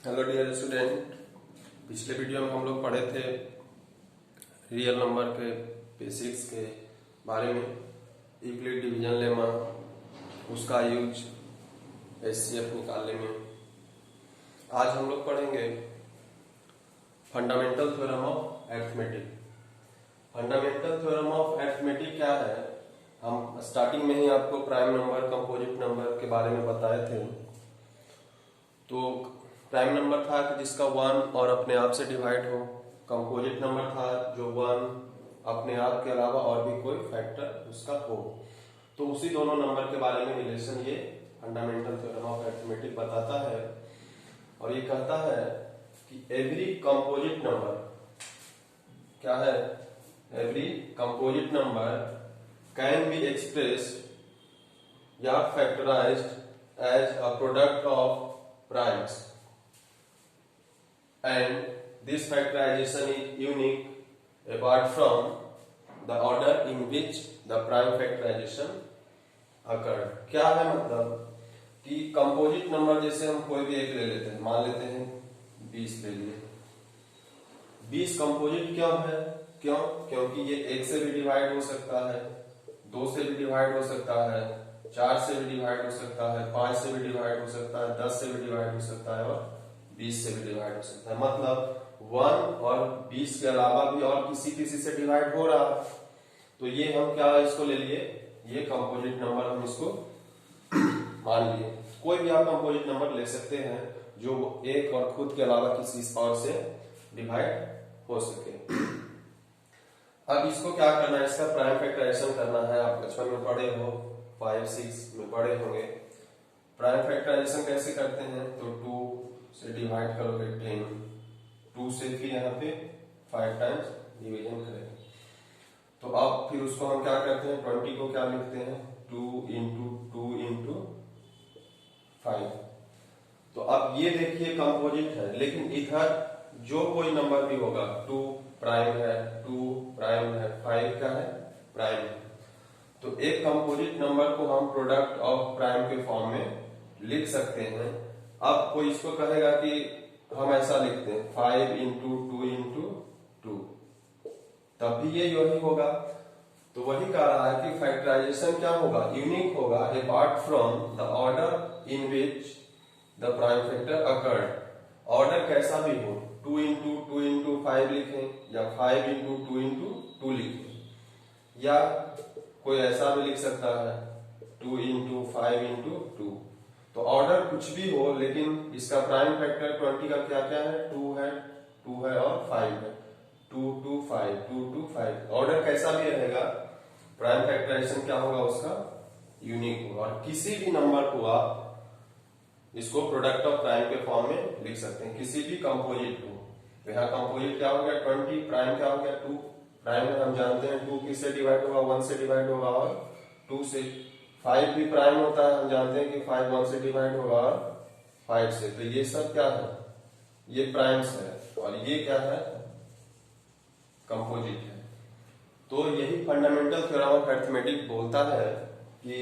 Hello dear student, पिछले video में हम लोग पढ़े थे रियल नंबर के बेसिक्स के बारे में। यूक्लिड डिवीजन लेमा, उसका यूज एचसीएफ निकालने में। आज हम लोग पढ़ेंगे fundamental theorem of arithmetic. Fundamental theorem of arithmetic क्या है? हम स्टार्टिंग में ही आपको प्राइम नंबर, कंपोजिट नंबर के बारे में बताए थे। तो प्राइम नंबर था कि जिसका 1 और अपने आप से डिवाइड हो। कंपोजिट नंबर था जो 1 अपने आप के अलावा और भी कोई फैक्टर उसका हो। तो उसी दोनों नंबर के बारे में रिलेशन ये फंडामेंटल थ्योरम ऑफ अरिथमेटिक बताता है। और ये कहता है कि एवरी कंपोजिट नंबर क्या है? Every composite number can be expressed या factorised as a product of primes, and this factorization is unique apart from the order in which the prime factorization occurred। क्या है मतलब कि कंपोजिट नंबर जैसे हम कोई भी एक ले लेते हैं, मान लेते हैं 20 ले लिए। 20 कंपोजिट क्यों है? क्योंकि ये 1 से भी डिवाइड हो सकता है, 2 से भी डिवाइड हो सकता है, 4 से भी डिवाइड हो सकता है, 5 से भी डिवाइड हो सकता है, 10 से भी डिवाइड हो सकता है और 20 से भी डिवाइड हो सकता है। मतलब 1 और 20 के अलावा भी और किसी से डिवाइड हो रहा है। तो ये हम क्या इसको ले लिए, ये कंपोजिट नंबर हम इसको मान लिए। कोई भी आप कंपोजिट नंबर ले सकते हैं जो एक और खुद के अलावा किसी और से डिवाइड हो सके। अब इसको क्या करना है, इसका प्राइम फैक्टराइजेशन करना है। आप बचपन में पढ़े हो, 5-6 में पढ़े होंगे। प्राइम फैक्टराइजेशन कैसे करते हैं? तो 2 से डिवाइड करोगे 10, 2 से फिर यहाँ पे 5 टाइम्स डिवीजन करेंगे। तो अब फिर उसको हम क्या करते हैं, 20 को क्या लिखते हैं, 2 इंटू 2 इंटू 5। तो अब ये देखिए कंपोजिट है, लेकिन इधर जो कोई नंबर भी होगा, 2 प्राइम है, 2 प्राइम है, 5 क्या है, प्राइम है। तो एक कंपोजिट नंबर को हम प्रोडक्ट ऑफ प्राइम के फॉर्म में लिख सकते हैं। अब कोई इसको कहेगा कि हम ऐसा लिखते हैं 5 इंटू 2 इंटू 2, तब भी ये यही होगा। तो वही कह रहा है कि फैक्टराइजेशन क्या होगा, यूनिक होगा apart from the order in which the prime factor occurred. Order कैसा भी हो, 2 इंटू 2 इंटू 5 लिखें या 5 इंटू 2 इंटू 2 लिखें, या कोई ऐसा भी लिख सकता है 2 इंटू 5 इंटू 2। तो ऑर्डर कुछ भी हो, लेकिन इसका प्राइम फैक्टर 20 का क्या क्या है, 2 है और 5 है। 2 2 5, 2 2 5। ऑर्डर कैसा भी रहेगा, प्राइम फैक्टराइजेशन क्या होगा उसका, यूनिक होगा। और किसी भी नंबर को आप इसको प्रोडक्ट ऑफ प्राइम के फॉर्म में लिख सकते हैं, किसी भी कंपोजिट को। यहाँ कंपोजिट क्या हो गया 20, प्राइम क्या हो गया 2। प्राइम में हम जानते हैं 2 किससे डिवाइड होगा, 1 से डिवाइड होगा और 2 से। 5 भी प्राइम होता है, हम जानते हैं कि 5 1 से डिवाइड होगा और 5 से। तो ये सब क्या है, ये प्राइम्स है, और ये क्या है, कंपोजिट है। तो यही फंडामेंटल थ्योरम ऑफ अरिथमेटिक बोलता है कि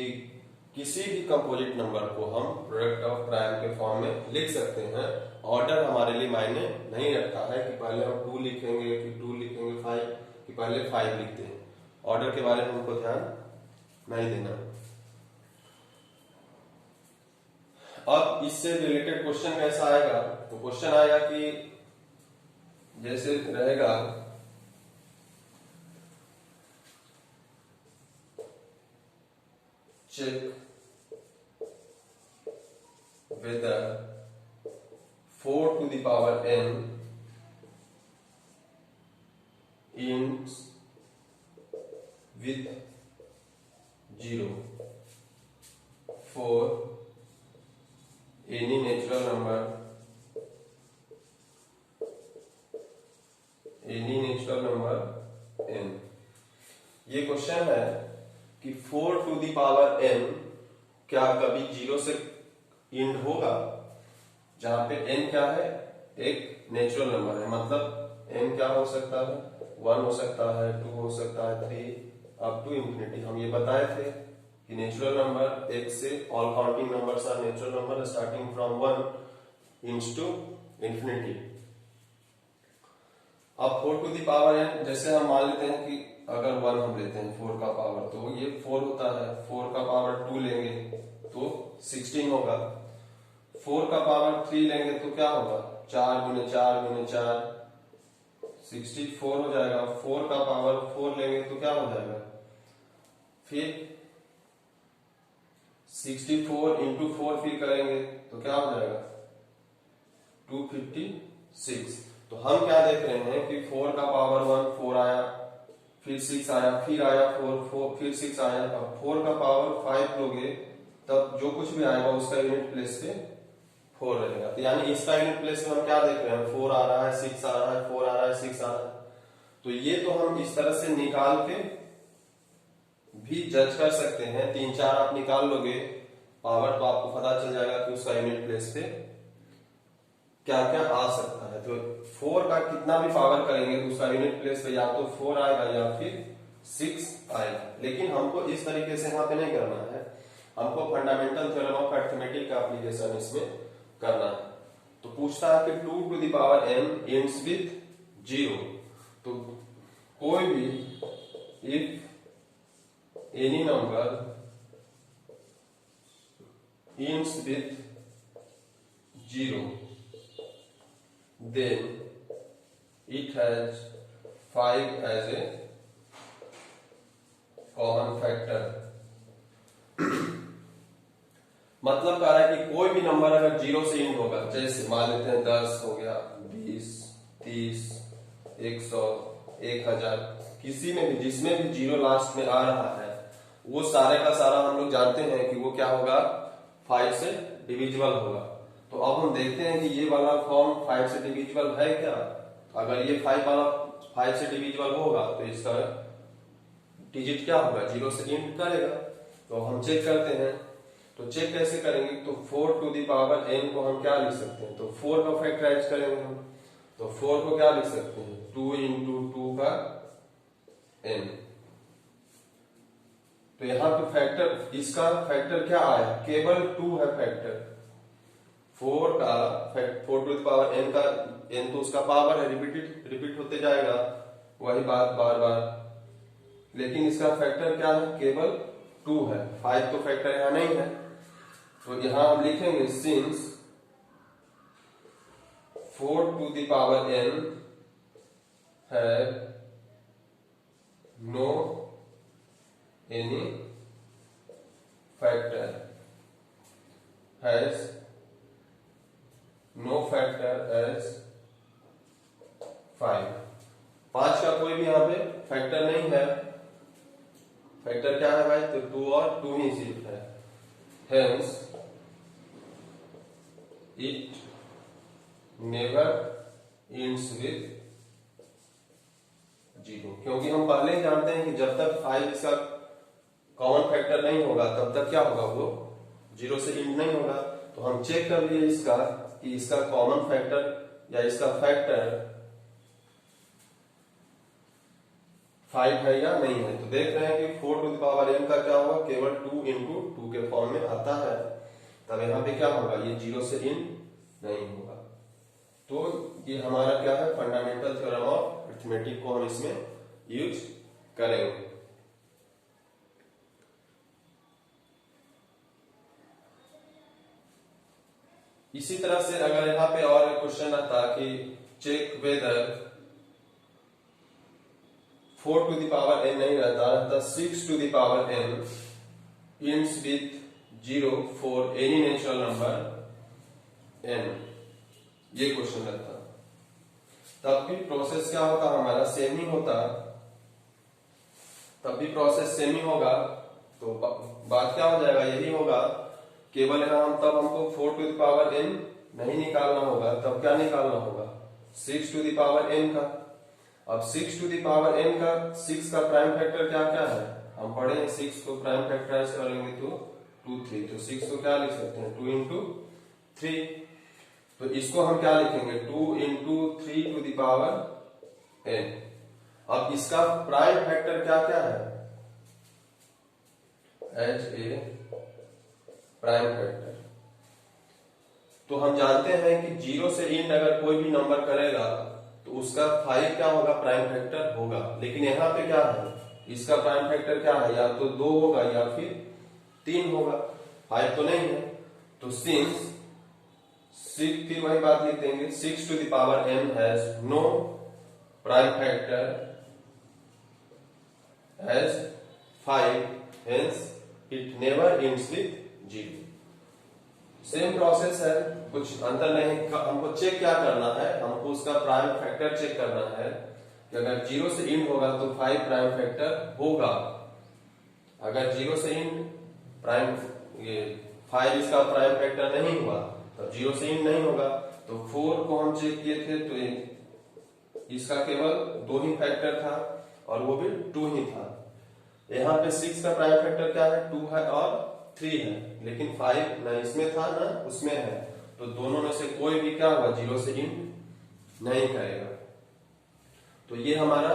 किसी भी कंपोजिट नंबर को हम प्रोडक्ट ऑफ प्राइम के फॉर्म में लिख सकते हैं। ऑर्डर हमारे लिए मायने नहीं रखता है कि पहले हम 2 लिखेंगे कि 2 लिखेंगे 5, कि पहले 5 लिखते हैं। ऑर्डर के बारे में हमको ध्यान नहीं देना। अब इससे रिलेटेड क्वेश्चन कैसा आएगा, तो क्वेश्चन आएगा कि जैसे रहेगा check whether 4 to the power n ends with 0 for any natural number n। ये क्वेश्चन है कि 4 to the power n क्या कभी 0 से इंड होगा, जहां पे n क्या है, एक नेचुरल नंबर है। मतलब n क्या हो सकता है, 1 हो सकता है, 2 हो सकता है, 3 अप टू इंफिनिटी। हम ये बताए थे कि नेचुरल नंबर 1 से all counting numbers are natural number starting from 1 इंस टू इंफिनिटी। अब 4 टू द पावर n, जैसे हम मान लेते हैं कि अगर 1 हम लेते हैं 4 का पावर, तो ये 4 होता है, 4 का पावर 2 लेंगे तो 16 होगा, 4 का पावर 3 लेंगे तो क्या होगा, 4 गुने 4 गुने 4 64 हो जाएगा, 4 का पावर 4 लेंगे तो क्या हो जाएगा, फिर 64 इंटू 4 फिर करेंगे तो क्या हो जाएगा 256। तो हम क्या देख रहे हैं कि 4 का पावर 1 4 आया, फिर 6 आया, फिर आया 4 फिर 6 आया, अब 4 का पावर 5 लोगे तब जो कुछ भी आएगा उसका यूनिट प्लेस पे 4 रहेगा। तो यानी इसका यूनिट प्लेस में हम क्या देख रहे हैं, 4 आ रहा है, 6 आ रहा है, 4 आ रहा है, 6 आ रहा है। तो ये तो हम इस तरह से निकाल के भी जज कर सकते हैं, 3 4 आप निकाल लोगे पावर तो आपको पता चल जाएगा कि उसका यूनिट प्लेस पे क्या क्या आ सकता है। तो 4 का कितना भी पावर करेंगे तो उसका यूनिट प्लेस पे या तो 4 आएगा या फिर 6 आएगा। लेकिन हमको इस तरीके से यहाँ पे नहीं करना है, हमको फंडामेंटल थ्योरम ऑफ अरिथमेटिक का एप्लीकेशन इसमें करना है। तो पूछता है कि 2 to the power n ends with 0। तो कोई भी if any number ends with 0 then it has 5 as a common factor। मतलब कह रहा है कि कोई भी नंबर अगर 0 से एंड होगा, जैसे मान लेते हैं 10 हो गया, 20 30 100 1000, किसी में भी जिसमें भी 0 लास्ट में आ रहा है वो सारे का सारा हम लोग जानते हैं कि वो क्या होगा 5 से डिविजिबल होगा। तो अब हम देखते हैं कि ये वाला फॉर्म 5 से डिविजिबल है क्या। अगर ये 5 वाला 5 से डिविजिबल होगा तो इसका डिजिट क्या होगा, 0 से एंड करेगा। तो हम चेक करते हैं, तो चेक कैसे करेंगे, तो 4 टू द पावर n को हम क्या लिख सकते हैं, तो 4 का फैक्टराइज करेंगे हम, तो 4 को क्या लिख सकते हैं 2 इंटू 2 का n। तो यहाँ पे फैक्टर, इसका फैक्टर क्या आया, केवल 2 है फैक्टर। 4 का 4 टू द पावर n का n तो उसका पावर है, रिपीट होते जाएगा वही बात बार बार, लेकिन इसका फैक्टर क्या है, केवल 2 है, 5 तो फैक्टर यहाँ नहीं है। तो यहाँ हम लिखेंगे since 4 to the power n है no any factor has no factor as 5। 5 का कोई भी यहाँ पे फैक्टर नहीं है, फैक्टर क्या है भाई, तो 2 और 2 ही सिर्फ है। Hence it never ends with 0। क्योंकि हम पहले ही जानते हैं कि जब तक 5 इसका कॉमन फैक्टर नहीं होगा तब तक क्या होगा, वो 0 से एंड नहीं होगा। तो हम चेक कर लिए इसका कि इसका कॉमन फैक्टर या इसका फैक्टर 5 है या नहीं है। तो देख रहे हैं कि 4 टू द पावर n का क्या होगा, केवल 2 इंटू 2 के फॉर्म में आता है, तब यहाँ पे क्या होगा, ये 0 से एंड नहीं होगा। तो ये हमारा क्या है, फंडामेंटल थ्योरम ऑफ अरिथमेटिक को हम इसमें यूज करेंगे। इसी तरह से अगर यहाँ पे और एक क्वेश्चन आता कि check whether 4 to the power n नहीं रहता 6 to the power n ends with 0 for any natural number n, ये क्वेश्चन रहता, तब भी प्रोसेस क्या होता, हमारा सेम ही होता, तब भी प्रोसेस सेम ही होगा। तो बात क्या हो जाएगा, यही होगा, केवल यहाँ हम तब हमको 4 टू द पावर n नहीं निकालना होगा, तब क्या निकालना होगा 6 टू द पावर n का। अब 6 टू द पावर n का 6 का प्राइम फैक्टर क्या क्या है, हम पढ़े हैं 6 को प्राइम फैक्टराइज करेंगे तो 2 3, तो 6 को क्या लिख सकते हैं 2 इंटू 3। तो इसको हम क्या लिखेंगे 2 into 3 to the power n। अब इसका प्राइम फैक्टर क्या क्या है, एज ए प्राइम फैक्टर। तो हम जानते हैं कि 0 से इंड अगर कोई भी नंबर करेगा तो उसका 5 क्या होगा, प्राइम फैक्टर होगा। लेकिन यहाँ पे क्या है, इसका प्राइम फैक्टर क्या है, या तो 2 होगा या फिर 3 होगा, 5 तो नहीं है। तो सिंस फिर वही बात लिख देंगे, 6 to the power n has no prime factor as 5, hence it never ends with 0। Same process है, कुछ अंतर नहीं। हमको चेक क्या करना है, हमको उसका प्राइम फैक्टर चेक करना है कि अगर 0 से इंड होगा तो 5 प्राइम फैक्टर होगा। अगर 0 से इंड प्राइम, ये 5 इसका प्राइम फैक्टर नहीं हुआ तो 0 से इंड नहीं होगा। तो 4 को हम चेक किए थे तो इसका केवल 2 ही फैक्टर था और वो भी 2 ही था। यहाँ पे 6 का प्राइम फैक्टर क्या है, 2 है और 3 है, लेकिन 5 ना इसमें था ना उसमें है, तो दोनों में से कोई भी क्या हुआ, 0 से इंड नहीं करेगा। तो ये हमारा,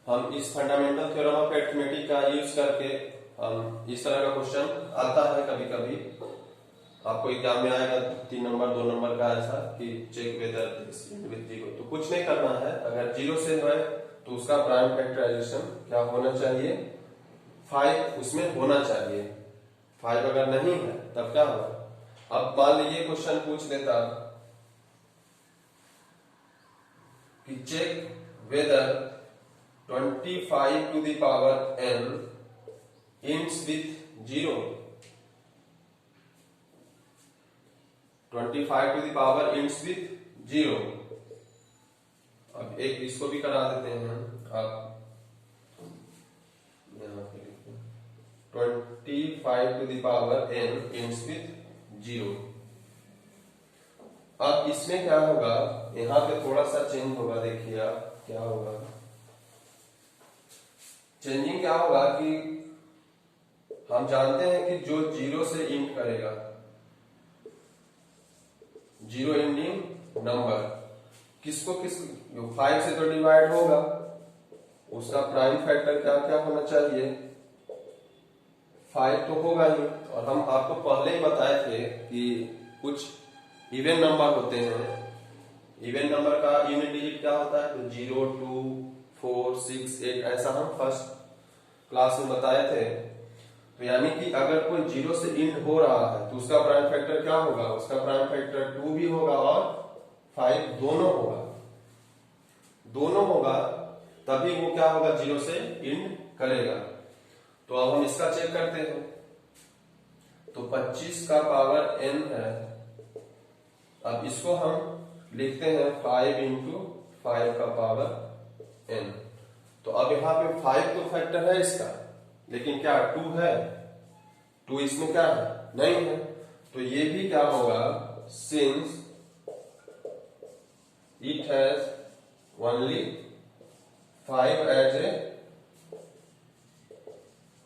हम इस फंडामेंटल थ्योरम ऑफ अरिथमेटिक का यूज करके हम इस तरह का क्वेश्चन आता है कभी कभी आपको एग्जाम में आएगा 3 नंबर 2 नंबर का, ऐसा कि चेक वेदर विद 0। तो कुछ नहीं करना है, अगर 0 से है तो उसका प्राइम फैक्टराइजेशन क्या होना चाहिए, 5 उसमें होना चाहिए। 5 अगर नहीं है तब क्या होगा। अब मान लीजिए क्वेश्चन पूछ देता कि check weather 25 to the power n ends with 0। 25 to the power ends with 0। अब एक इसको भी करा देते हैं आप, 25 to the power n ends with 0। अब इसमें क्या होगा, यहां पे थोड़ा सा चेंज होगा, देखिए आप क्या होगा। चेंजिंग क्या होगा कि हम जानते हैं कि जो 0 से इंड करेगा, 0 इंडिंग नंबर, किसको 5 से तो डिवाइड होगा, उसका प्राइम फैक्टर क्या क्या होना चाहिए, 5 तो होगा ही। और हम आपको पहले ही बताए थे कि कुछ इवन नंबर होते हैं, इवन नंबर का यूनिट डिजिट क्या होता है, तो 0 2 4 6 8 ऐसा हम फर्स्ट क्लास में बताए थे। तो यानी कि अगर कोई 0 से इंड हो रहा है तो उसका प्राइम फैक्टर क्या होगा, उसका प्राइम फैक्टर 2 भी होगा और 5 दोनों होगा, तभी वो क्या होगा, 0 से इंड करेगा। तो अब हम इसका चेक करते हैं। तो 25 का पावर n है, अब इसको हम लिखते हैं 5 into 5 का पावर n। तो अब यहाँ पे 5 तो फैक्टर है इसका, लेकिन क्या 2 है, 2 इसमें क्या है, नहीं है। तो ये भी क्या होगा, since it has only 5 as a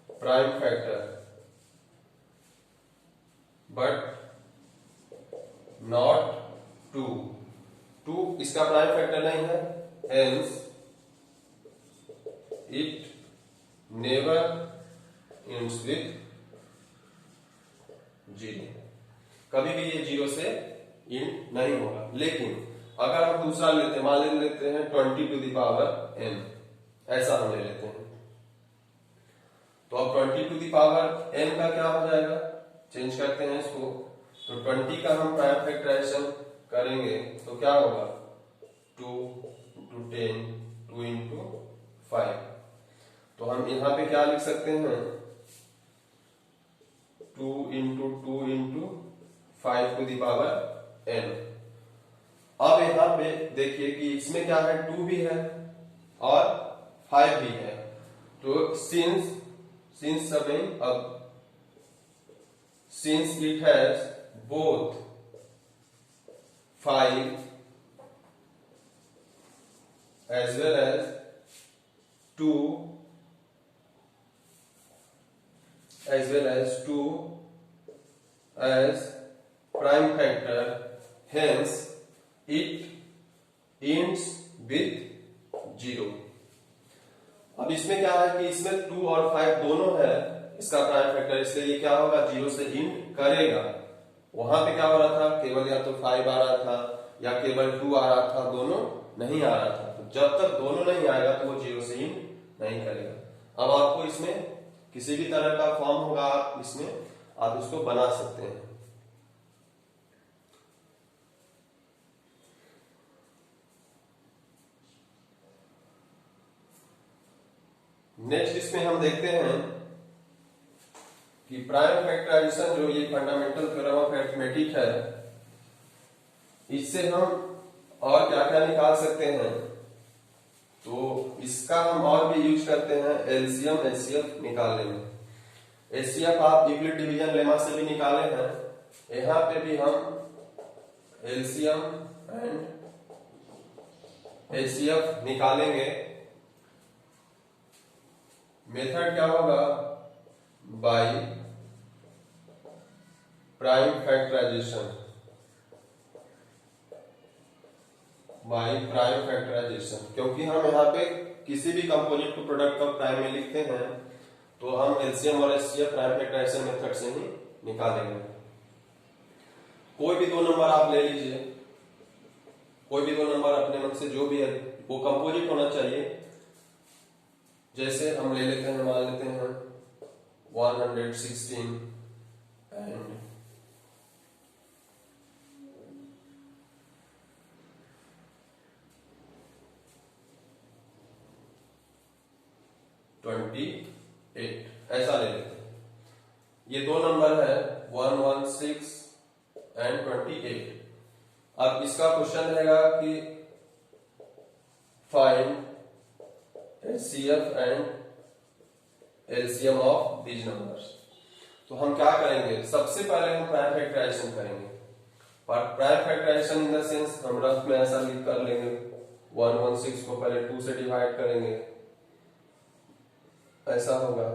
prime factor but not 2 इसका प्राइम फैक्टर नहीं है, hence it never ends with 0। कभी भी ये 0 से इंड नहीं होगा। लेकिन अगर हम दूसरा लेते हैं, मान लेते हैं 20 to the power n, ऐसा हम ले लेते हैं। तो अब 20 to the power n का क्या हो जाएगा, चेंज करते हैं इसको। तो 20 का हम प्राइम फैक्टराइजेशन करेंगे तो क्या होगा, 2 into 10 2 into 5। तो हम यहां पे क्या लिख सकते हैं, 2 into 2 into 5 to the power n। अब यहां पे देखिए कि इसमें क्या है, 2 भी है और 5 भी है। तो सिंस समथिंग, अब since it has both 5 as well as 2 as well as 2 as prime factor, hence it ends with 0। अब इसमें क्या है कि इसमें 2 और 5 दोनों है इसका प्राइम फैक्टर, इसलिए ये क्या होगा, 0 से इंड करेगा। वहां पे क्या हो रहा था, केवल या तो 5 आ रहा था या केवल 2 आ रहा था, दोनों नहीं आ रहा था। तो जब तक दोनों नहीं आएगा तो वो 0 से इन नहीं करेगा। अब आपको इसमें किसी भी तरह का फॉर्म होगा, आप इसमें आप इसको बना सकते हैं। नेक्स्ट इसमें हम देखते हैं कि प्राइम फैक्टराइजेशन, जो ये फंडामेंटल थ्योरम ऑफ अरिथमेटिक है, इससे हम और क्या क्या निकाल सकते हैं। तो इसका हम और भी यूज करते हैं एलसीएम एचसीएफ निकालने में। एचसीएफ आप यूक्लिड डिवीजन लेमा से भी निकाले हैं, यहां पे भी हम एलसीएम एंड एचसीएफ निकालेंगे। मेथड क्या होगा, by prime factorisation, by prime factorisation. क्योंकि हम यहाँ पे किसी भी कंपोजिट को प्रोडक्ट ऑफ प्राइम में लिखते हैं तो हम एलसीएम और एचसीएफ प्राइम फैक्टराइजेशन मेथड से ही निकालेंगे। कोई भी दो नंबर आप ले लीजिए, कोई भी दो नंबर अपने मन से जो भी है वो कंपोजिट होना चाहिए। जैसे हम ले लेते हैं, मान लेते हैं 116 एंड 28, ऐसा ले लेते हैं। ये दो नंबर है 116 एंड 28। अब इसका क्वेश्चन रहेगा कि find HCF and LCM of these numbers. तो हम क्या करेंगे, सबसे पहले हम प्राइम फैक्टराइजेशन करेंगे। Prime factorisation in the sense हम रफ में ऐसा लिख कर लेंगे, 116 को पहले 2 से डिवाइड करेंगे, ऐसा होगा।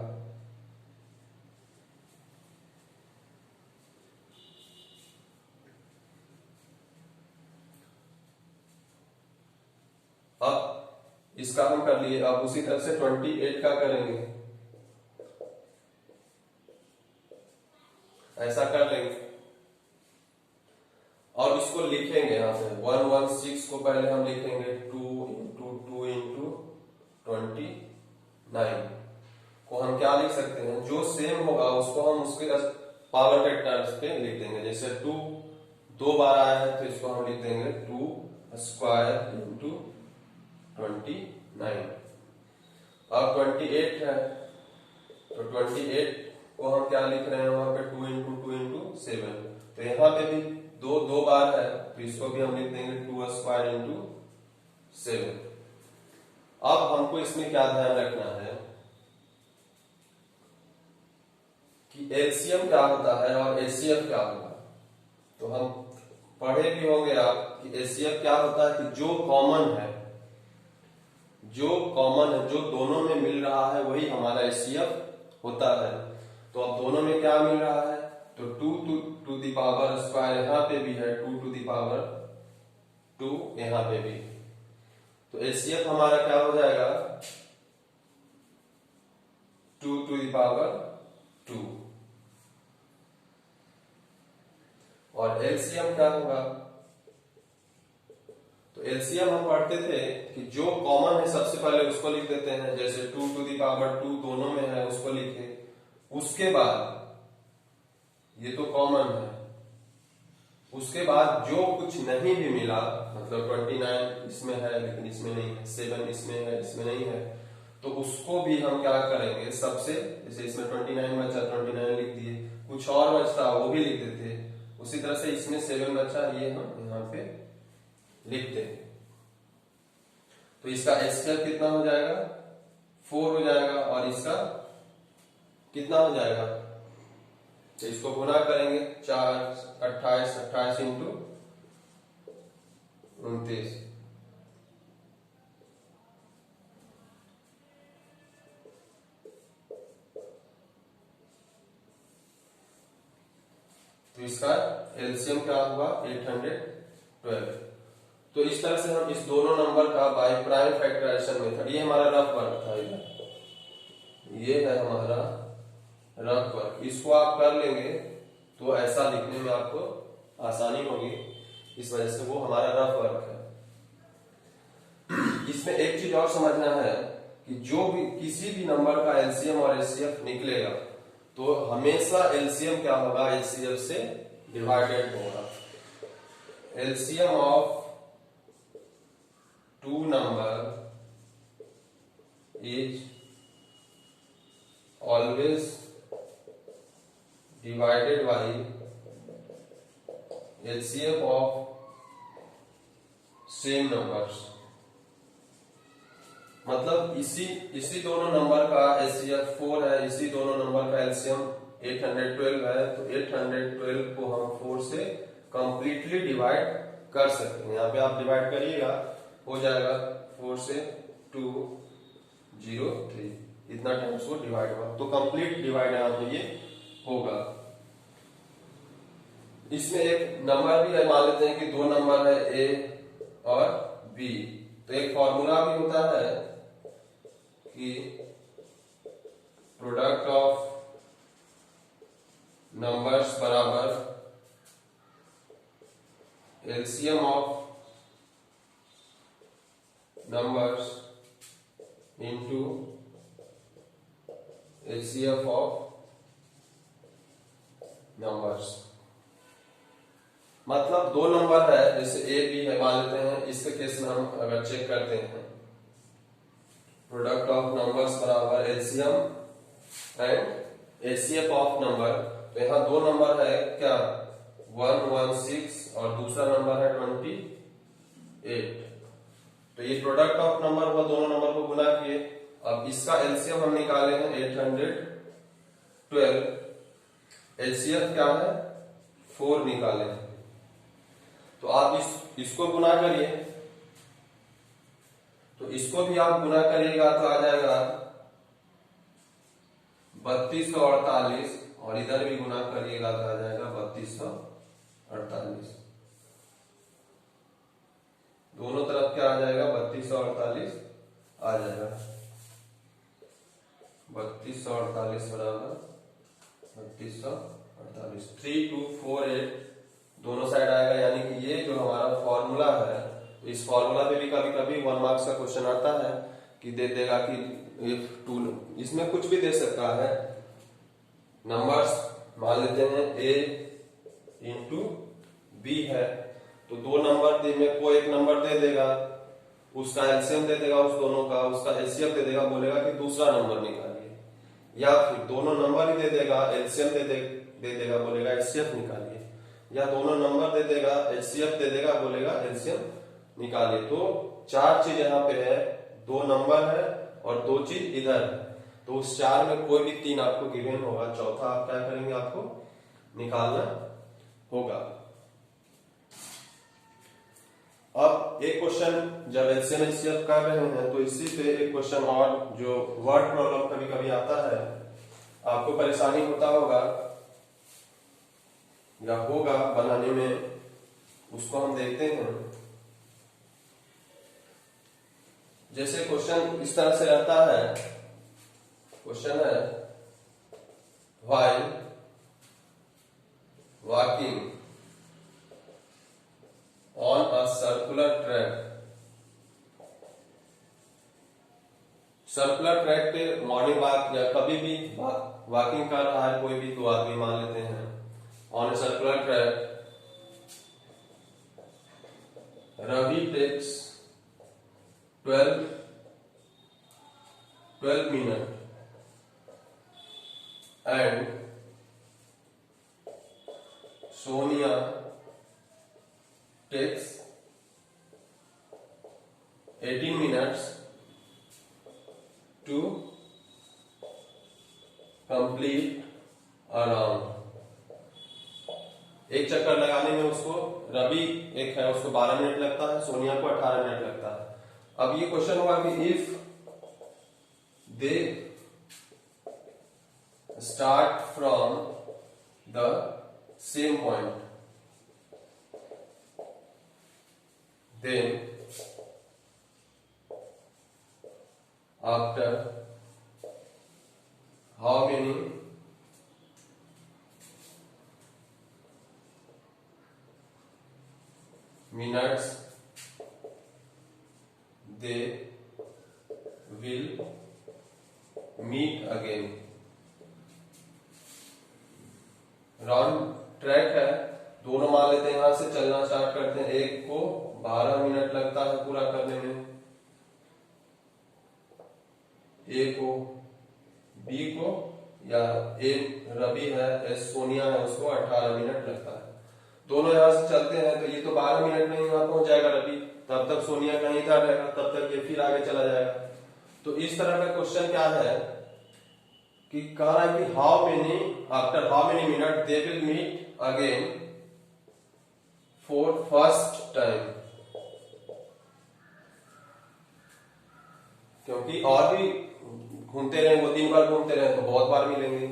अब इसका हम कर लिए, अब उसी तरह से 28 का करेंगे, ऐसा कर लेंगे और इसको लिखेंगे। यहां पे 116 को पहले हम लिखेंगे 2 इंटू 2 इंटू 29 को हम क्या लिख सकते हैं, जो सेम होगा उसको हम उसके पावर के टर्म्स पे लिख देंगे। जैसे 2 दो बार आया है तो इसको हम लिख देंगे 2 स्क्वायर इंटू 29। अब 28 है तो 28 को हम क्या लिख रहे हैं, वहां पे 2 इंटू 2 इंटू 7। तो यहाँ पे भी दो बार है तो इसको भी हम लिख देंगे 2 स्क्वायर इंटू 7। अब हमको इसमें क्या ध्यान रखना है कि एलसीएम क्या होता है और एचसीएफ क्या होगा। तो हम पढ़े भी होंगे आप कि एचसीएफ क्या होता है कि जो कॉमन है, जो दोनों में मिल रहा है वही हमारा एचसीएफ होता है। तो अब दोनों में क्या मिल रहा है, तो 2 टू द पावर स्क्वायर यहाँ पे भी है, 2 टू द पावर 2 यहाँ पे भी। तो एचसीएफ हमारा क्या हो जाएगा, 2 टू द पावर 2। और एलसीएम क्या होगा, तो एलसीएम हम पढ़ते थे कि जो कॉमन है सबसे पहले उसको लिख देते हैं। जैसे 2 टू द पावर 2 दोनों में है उसको लिखे, उसके बाद ये तो कॉमन है, उसके बाद जो कुछ नहीं भी मिला, मतलब 29 इसमें है लेकिन इसमें नहीं है, 7 इसमें है इसमें नहीं है, तो उसको भी हम क्या करेंगे सबसे, जैसे इसमें 29 बचा 29 लिख दिए, कुछ और बचता वो भी लिख देते। उसी तरह से इसमें 7 बचा, ये हम यहाँ पे लिखते हैं। तो इसका एचसीएफ कितना हो जाएगा, 4 हो जाएगा, और इसका कितना हो जाएगा, तो इसको गुना करेंगे 4 28 28 इंटू 29। तो इसका एलसीएम क्या हुआ 812। तो इस तरह से हम इस दोनों नंबर का बाय प्राइम फैक्टराइजेशन मेथड, ये हमारा रफ वर्क था, इधर ये है हमारा रफ वर्क, इसको आप कर लेंगे तो ऐसा लिखने में आपको आसानी होगी, इस वजह से वो हमारा रफ वर्क है। इसमें एक चीज और समझना है कि जो भी किसी भी नंबर का एलसीएम और एचसीएफ निकलेगा तो हमेशा एलसीएम क्या होगा, एचसीएफ से डिवाइडेड होगा। LCM of two number is always divided by LCM of same numbers। मतलब इसी दोनों नंबर का एचसीएफ 4 है, इसी दोनों नंबर का एलसीएम 812 है, तो 812 को हम 4 से कंप्लीटली डिवाइड कर सकते हैं। यहाँ पे आप डिवाइड करिएगा, हो जाएगा 4 से 203, इतना टाइम्स को डिवाइड होगा, तो कंप्लीट डिवाइड यहाँ पे ये होगा। इसमें एक नंबर भी है, मान लेते हैं कि दो नंबर है ए और बी, तो एक फॉर्मूला भी होता है कि प्रोडक्ट ऑफ नंबर्स बराबर LCM of numbers into HCF of numbers. मतलब दो नंबर है, जैसे ए बी है मान लेते हैं, इसके केस में हम अगर चेक करते हैं प्रोडक्ट ऑफ नंबर्स बराबर LCM and HCF of number, तो यहाँ दो नंबर है क्या, 116 और दूसरा नंबर है 28। तो ये प्रोडक्ट ऑफ नंबर हुआ, दोनों नंबर को गुना किए। अब इसका एलसीएम हम निकाले हैं 812, एचसीएफ क्या है 4 निकाले हैं, तो आप इसको गुना करिए, तो इसको भी आप गुना करिएगा तो आ जाएगा 3248, और इधर भी गुना करिएगा तो आ जाएगा 3248। दोनों तरफ क्या आ जाएगा, 3248 आ जाएगा। 3248 बराबर 3248, 3248 दोनों साइड आएगा, यानी कि ये जो हमारा फॉर्मूला है, इस फॉर्मूला पे भी कभी कभी 1 मार्क्स का क्वेश्चन आता है कि दे देगा कि इफ टू, इसमें कुछ भी दे सकता है, नंबर्स मान लेते हैं ए इंटू बी है, तो दो नंबर में कोई एक नंबर दे देगा, उसका एलसीएम दे देगा उस दोनों का, उसका एचसीएफ दे देगा, बोलेगा कि दूसरा नंबर निकालिए, या फिर दोनों नंबर ही दे देगा, एलसीएम दे देगा, बोलेगा एचसीएफ निकालिए, या दोनों नंबर दे देगा, एचसीएफ दे देगा, बोलेगा एलसीएम निकालिए। तो चार चीज यहाँ पे है, दो नंबर है और दो चीज इधर है, तो उस चार में कोई भी तीन आपको गिवन होगा, चौथा आप क्या करेंगे, आपको निकालना होगा। अब एक क्वेश्चन जब एलसीएम एचसीएफ कर रहे हैं तो इसी पे एक क्वेश्चन और जो वर्ड प्रॉब्लम कभी कभी आता है, आपको परेशानी होता होगा या होगा बनाने में, उसको हम देखते हैं। जैसे क्वेश्चन इस तरह से रहता है, क्वेश्चन है while walking on a circular track, circular track पे मॉर्निंग वॉक या कभी भी वॉकिंग कर रहा है कोई भी दो आदमी मान लेते हैं, on a circular track, Ravi takes 12 minutes and Sonia takes 18 minutes to complete a round। एक चक्कर लगाने में उसको, रवि एक है उसको 12 मिनट लगता है, सोनिया को 18 मिनट लगता है। अब ये क्वेश्चन हुआ कि if they start from the same point then after how many minutes they will meet again। Round track है, दोनों मान लेते हैं, यहां से चलना स्टार्ट करते हैं। एक को 12 मिनट लगता है पूरा करने में, ए को, बी को, या ए रवि है, एस सोनिया है, उसको 18 मिनट लगता है। दोनों यहां से चलते हैं तो ये तो 12 मिनट में यहां पहुंच जाएगा रवि, तब तक सोनिया कहीं इधर रहेगा, तब तक ये फिर आगे चला जाएगा। तो इस तरह का क्वेश्चन क्या है कि कह रहा है कि after how many minute they will meet again for first time. क्योंकि और भी घूमते रहे, वो दिन भर घूमते रहे तो बहुत बार मिलेंगे,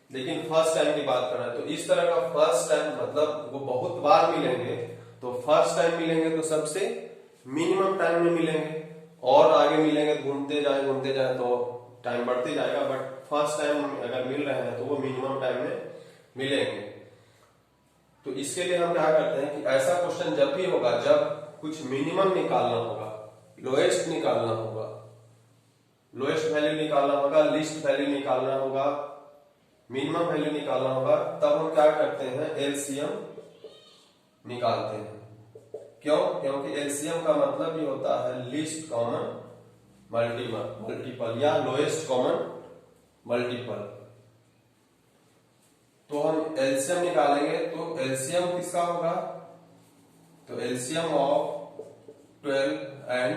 लेकिन फर्स्ट टाइम की बात कर रहा है। तो इस तरह का फर्स्ट टाइम मतलब वो बहुत बार मिलेंगे, तो फर्स्ट टाइम मिलेंगे तो सबसे मिनिमम टाइम में मिलेंगे, और आगे मिलेंगे घूमते जाए तो टाइम बढ़ते जाएगा, बट फर्स्ट टाइम अगर मिल रहे हैं तो वो मिनिमम टाइम में मिलेंगे। तो इसके लिए हम क्या करते हैं कि ऐसा क्वेश्चन जब भी होगा, जब कुछ मिनिमम निकालना होगा, लोएस्ट निकालना होगा, लोएस्ट वैल्यू निकालना होगा, लिस्ट वैल्यू निकालना होगा, मिनिमम वैल्यू निकालना होगा, तब हम क्या करते हैं, एलसीएम निकालते हैं। क्यों? क्योंकि एलसीएम का मतलब ये होता है लीस्ट कॉमन मल्टीपल या लोएस्ट कॉमन मल्टीपल। तो हम एलसीएम निकालेंगे, तो एलसीएम किसका होगा, तो एलसीएम ऑफ 12 एंड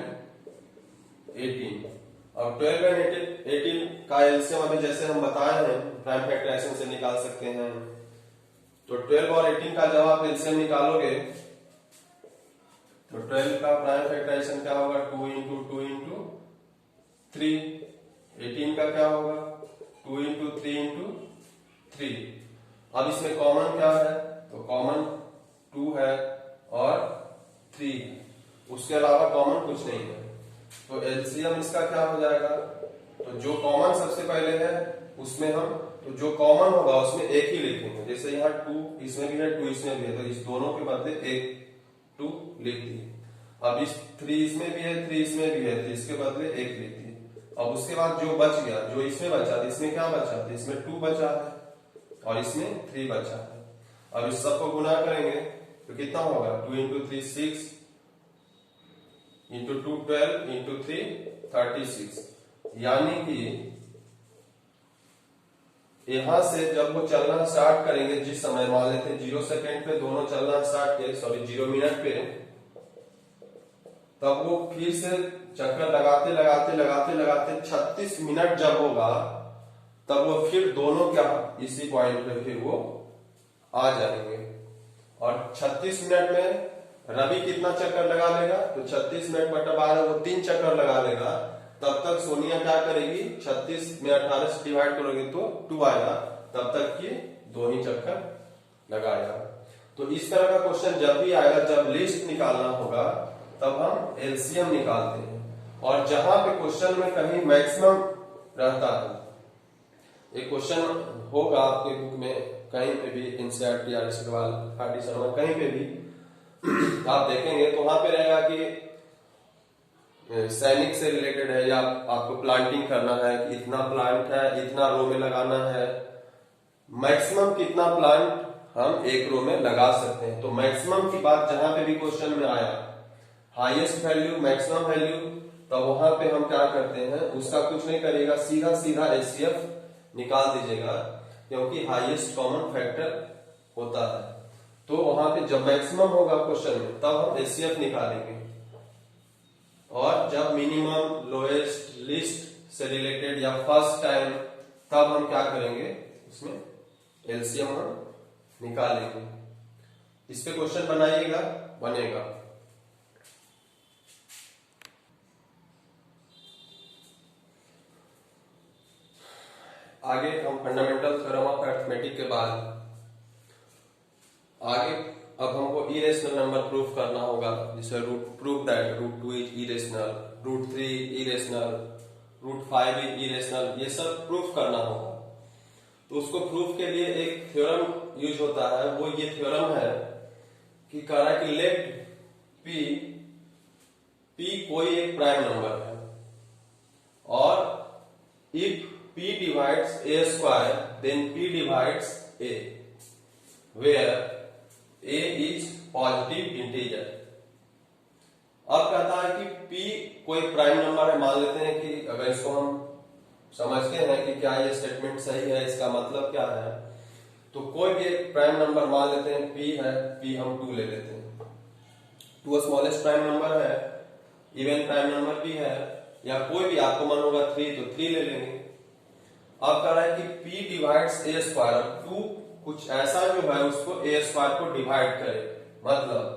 18। अब 12 एंड 18 का एलसीएम अभी जैसे हम बताए हैं प्राइम फैक्टराइजेशन से निकाल सकते हैं। तो 12 और 18 का जब आप एलसीएम निकालोगे तो 12 का प्राइम फैक्टराइजेशन क्या होगा, 2 इंटू 2 इंटू 3। 18 का क्या होगा, 2 इंटू 3 इंटू 3। अब इसमें कॉमन क्या है, तो कॉमन 2 है और 3 है, उसके अलावा कॉमन कुछ नहीं है। तो एलसीएम इसका क्या हो जाएगा, तो जो कॉमन सबसे पहले है उसमें हम, तो जो कॉमन होगा उसमें एक ही लिखेंगे। जैसे यहाँ 2 इसमें भी है, 2 इसमें भी है, तो इस दोनों के बदले एक 2 लिख दिए। अब इस 3 इसमें भी है, 3 इसमें भी है, तो इसके बदले एक लिख दिए। अब उसके बाद जो बच गया, जो इसमें बचा, इसमें क्या बचा, इसमें 2 बचा है और इसमें 3 बचा है। अब इस सबको गुना करेंगे तो कितना होगा, 2 इंटू 3 6 इंटू 2 12 इंटू 3 36। यानी कि यहां से जब वो चलना स्टार्ट करेंगे, जिस समय मान लेते हैं 0 सेकेंड पे दोनों चलना स्टार्ट किए, 0 मिनट पे, तब वो फिर से चक्कर लगाते 36 मिनट जब होगा, तब वो फिर दोनों क्या इसी पॉइंट पे फिर वो आ जाएंगे। और 36 मिनट में रवि कितना चक्कर लगा लेगा, तो 36 मिनट बटा 12 वो 3 चक्कर लगा लेगा। तब तक सोनिया क्या करेगी, 36 में 18 से डिवाइड करोगे तो 2 आएगा, तब तक ये 2 ही चक्कर लगाएगा। तो इस तरह का क्वेश्चन जब भी आएगा, जब लिस्ट निकालना होगा, तब हम एलसीएम निकालते हैं। और जहां पे क्वेश्चन में कहीं मैक्सिमम रहता है, एक क्वेश्चन होगा आपके बुक में कहीं पे भी, एनसीईआरटी या आरटी शर्मा कहीं पे भी आप देखेंगे तो वहां पे रहेगा कि सैनिक से रिलेटेड है, या आपको प्लांटिंग करना है कि इतना प्लांट है, इतना रो में लगाना है, मैक्सिमम कितना प्लांट हम एक रो में लगा सकते हैं। तो मैक्सिमम की बात जहां पे भी क्वेश्चन में आया, हाईएस्ट वैल्यू, मैक्सिमम वैल्यू, तो वहां पे हम क्या करते हैं, उसका कुछ नहीं करेगा, सीधा एचसीएफ निकाल दीजिएगा, क्योंकि हाईएस्ट कॉमन फैक्टर होता है। तो वहां पे जब मैक्सिमम होगा क्वेश्चन में, तब हम एचसीएफ निकालेंगे। और जब मिनिमम, लोएस्ट, लिस्ट से रिलेटेड या फर्स्ट टाइम, तब हम क्या करेंगे, उसमें एलसीएम हम निकालेंगे। इस पे क्वेश्चन बनाइएगा, बनेगा। आगे हम फंडामेंटल थ्योरम ऑफ अरिथमेटिक के बाद आगे अब हमको इरेशनल नंबर प्रूफ करना होगा, जैसे proof that √2 is irrational, √3 irrational, √5 is irrational, ये सब प्रूफ करना होगा। तो उसको प्रूफ के लिए एक थ्योरम यूज होता है, वो ये थ्योरम है कि कह रहा है कि लेट p कोई एक प्राइम नंबर है और if p divides a square then p divides a where a is positive integer। अब कहता है कि p कोई प्राइम नंबर है, मान लेते हैं कि अगर इसको हम समझते हैं कि क्या ये स्टेटमेंट सही है, इसका मतलब क्या है, तो कोई भी एक प्राइम नंबर मान लेते हैं p है, p हम 2 ले लेते हैं, 2 स्मॉलेस्ट प्राइम नंबर है, इवन प्राइम नंबर भी है, या कोई भी आपको मन होगा 3 तो 3 ले लेंगे। अब कह रहा है कि p डिवाइड्स a स्क्वायर, 2 कुछ ऐसा जो है उसको a स्क्वायर को डिवाइड करे, मतलब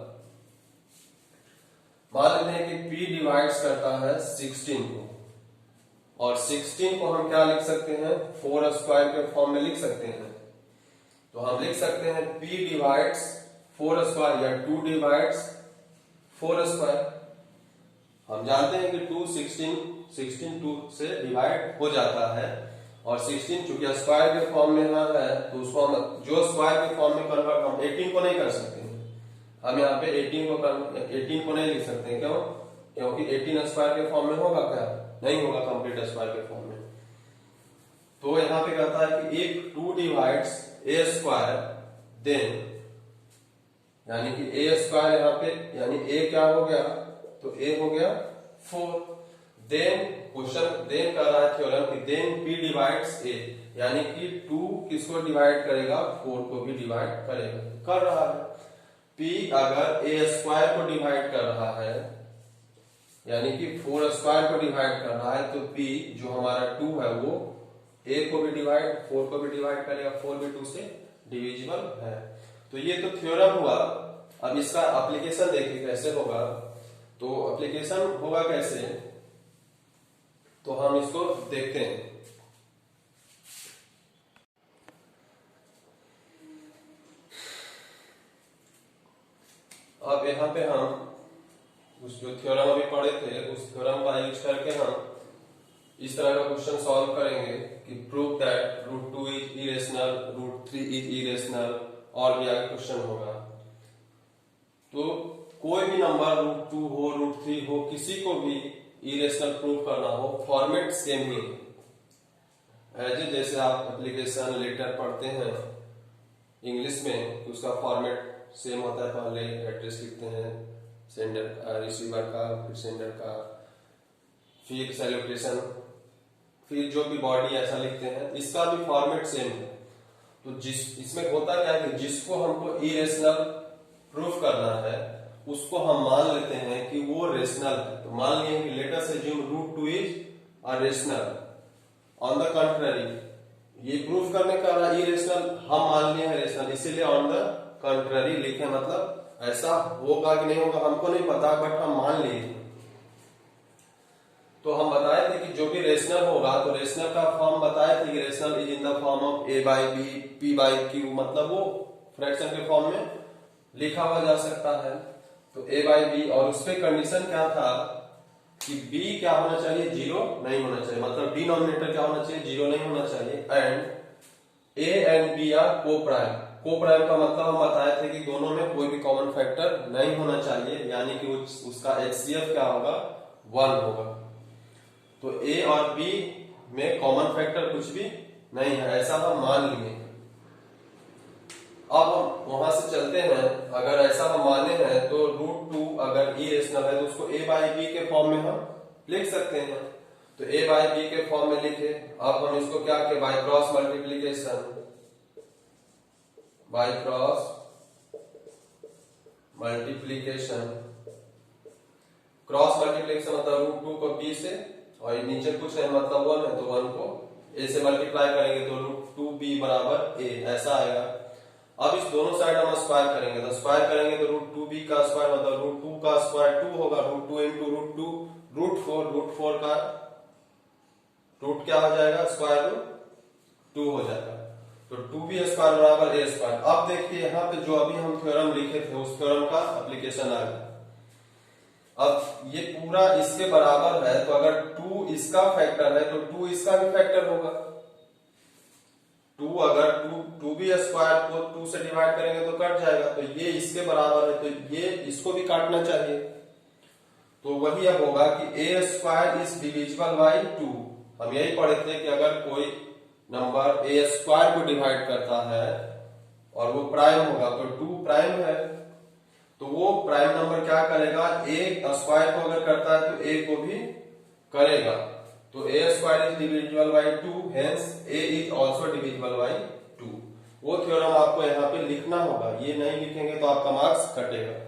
मान लेते हैं कि p डिवाइड्स करता है 16 को, और 16 को हम क्या लिख सकते हैं, 4 स्क्वायर के फॉर्म में लिख सकते हैं। तो हम लिख सकते हैं p डिवाइड्स 4 स्क्वायर या 2 डिवाइड्स 4 स्क्वायर। हम जानते हैं कि 16 2 से डिवाइड हो जाता है, और 16 चूंकि स्क्वायर के फॉर्म में है तो उसको हम जो स्क्वायर के फॉर्म में कन्वर्ट हम 18 को नहीं कर सकते हैं, हम यहाँ पे 18 को नहीं लिख सकते। क्यों? क्योंकि 18 स्क्वायर के फॉर्म में होगा क्या, नहीं होगा कंप्लीट स्क्वायर के फॉर्म में। तो यहाँ पे कहता है कि if 2 divides a square then, यानी कि a स्क्वायर यहाँ पे यानी a क्या हो गया, तो a हो गया 4। देन क्वेश्चन देन कर रहा है थ्योरम कि देन p डिवाइड्स a, यानी कि 2 किसको डिवाइड करेगा, 4 को भी डिवाइड करेगा, कर रहा है। p अगर a स्क्वायर को डिवाइड कर रहा है, यानी कि 4 स्क्वायर को डिवाइड कर रहा है, तो p जो हमारा 2 है वो a को भी डिवाइड 4 को भी डिवाइड करेगा, 4 भी 2 से डिविजिबल है। तो ये तो थ्योरम हुआ। अब इसका एप्लीकेशन देखिए कैसे होगा। तो एप्लीकेशन होगा कैसे, तो हम इसको देखते हैं। अब यहाँ पे हम उस जो थ्योरम अभी पढ़े थे उस थ्योरम का यूज करके हम इस तरह का क्वेश्चन सॉल्व करेंगे कि prove that √2 is irrational, √3 is irrational, और भी आगे क्वेश्चन होगा। तो कोई भी नंबर √2 हो, √3 हो, किसी को भी इरेशनल प्रूव करना हो, फॉर्मेट सेम ही है। जैसे आप एप्लीकेशन लेटर पढ़ते हैं इंग्लिश में तो उसका फॉर्मेट सेम होता है, पहले एड्रेस लिखते हैं सेंडर रिसीवर का, फिर सेंडर का, फिर सैल्यूटेशन, फिर जो भी बॉडी ऐसा लिखते हैं, इसका भी फॉर्मेट सेम है। तो इसमें होता क्या है कि जिसको हमको इरेशनल प्रूफ करना है उसको हम मान लेते हैं कि वो रेशनल है। तो मान लिए कि let us assume √2 is a rational. On the contrary, ये प्रूफ करने का इरेशनल हम मान लिए हैं रेशनल, इसीलिए ऑन द कंट्ररी लिखे, मतलब ऐसा होगा कि नहीं होगा हमको नहीं पता, बट हम मान लिए। तो हम बताए थे कि जो भी रेशनल होगा तो रेशनल का फॉर्म बताए थे कि rational is in the form of a/b p/q, मतलब वो फ्रैक्शन के फॉर्म में लिखा हुआ जा सकता है। तो a/b, और उस पे कंडीशन क्या था कि b क्या होना चाहिए, 0 नहीं होना चाहिए, मतलब डिनोमिनेटर क्या होना चाहिए, 0 नहीं होना चाहिए। And a and b are co-prime. Co-prime का मतलब हम बताए थे कि दोनों में कोई भी कॉमन फैक्टर नहीं होना चाहिए, यानी कि उसका HCF क्या होगा, 1 होगा। तो a और b में कॉमन फैक्टर कुछ भी नहीं है, ऐसा हम मान लिए। अब हम वहां से चलते हैं, अगर ऐसा हम माने हैं तो √2 अगर इरेशनल है तो उसको a/b के फॉर्म में हम लिख सकते हैं। तो a/b के फॉर्म में लिखे। अब हम इसको क्या किए, by cross multiplication, by cross multiplication, cross multiplication मतलब √2 को b से, और नीचे कुछ है मतलब 1 है तो 1 को a से मल्टीप्लाई करेंगे तो √2b बराबर a, ऐसा आएगा। अब इस दोनों साइड हम स्क्वायर करेंगे, तो स्क्वायर करेंगे तो √2b का स्क्वायर मतलब √2 का स्क्वायर 2 होगा, √2 इंटू √2 √4 का रूट क्या हो जाएगा, स्क्वायर रूट 2 हो जाएगा। तो 2b स्क्वायर बराबर a स्क्वायर। अब देखिए यहाँ पे जो अभी हम थ्योरम लिखे थे उस थ्योरम का एप्लीकेशन आ गया। अब ये पूरा इसके बराबर है, तो अगर 2 इसका फैक्टर है तो 2 इसका भी फैक्टर होगा। 2 अगर 2b² को 2 से डिवाइड करेंगे तो कट जाएगा, तो ये इसके बराबर है, तो ये इसको भी काटना चाहिए। तो वही अब होगा कि a² इज डिविजिबल बाई 2। हम यही पढ़े थे कि अगर कोई नंबर a² को डिवाइड करता है और वो प्राइम होगा तो 2 प्राइम है, तो वो प्राइम नंबर क्या करेगा, a² को अगर करता है तो a को भी करेगा। तो a² is divisible by 2, hence a is also divisible by 2। वो थ्योरम आपको यहाँ पे लिखना होगा, ये नहीं लिखेंगे तो आपका मार्क्स कटेगा।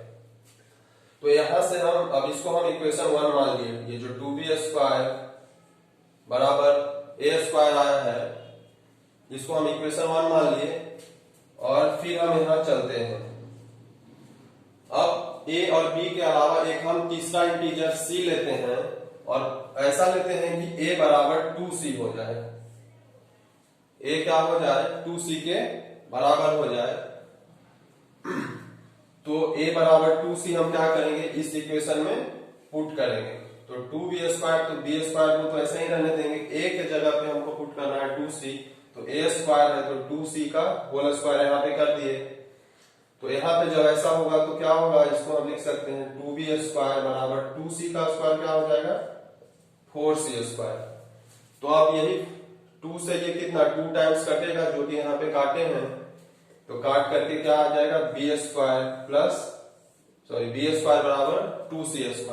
तो यहां से हम अब इसको हम इक्वेशन 1 मान लिए, ये जो 2b² बराबर a² आया है, इसको हम इक्वेशन 1 मान लिए और फिर हम यहां चलते हैं। अब a और b के अलावा एक हम तीसरा इंटीजर c लेते हैं और ऐसा लेते हैं कि a बराबर 2c हो जाए, a क्या हो जाए, 2c के बराबर हो जाए। तो a बराबर 2c हम क्या करेंगे, इस इक्वेशन में पुट करेंगे। तो 2b² तो b² को तो ऐसे ही रहने देंगे, a के जगह पे हमको पुट करना है 2c, तो a² है तो 2c का होल स्क्वायर यहाँ पे कर दिए। तो यहाँ पे जब ऐसा होगा तो क्या होगा, इसको हम लिख सकते हैं 2b² बराबर 2c का स्क्वायर क्या हो जाएगा, 4c²। तो आप यही 2 से ये कितना 2 टाइम्स कटेगा, जो कि यहाँ पे काटे हैं, तो काट करके क्या आ जाएगा b² प्लस b² बराबर 2c²।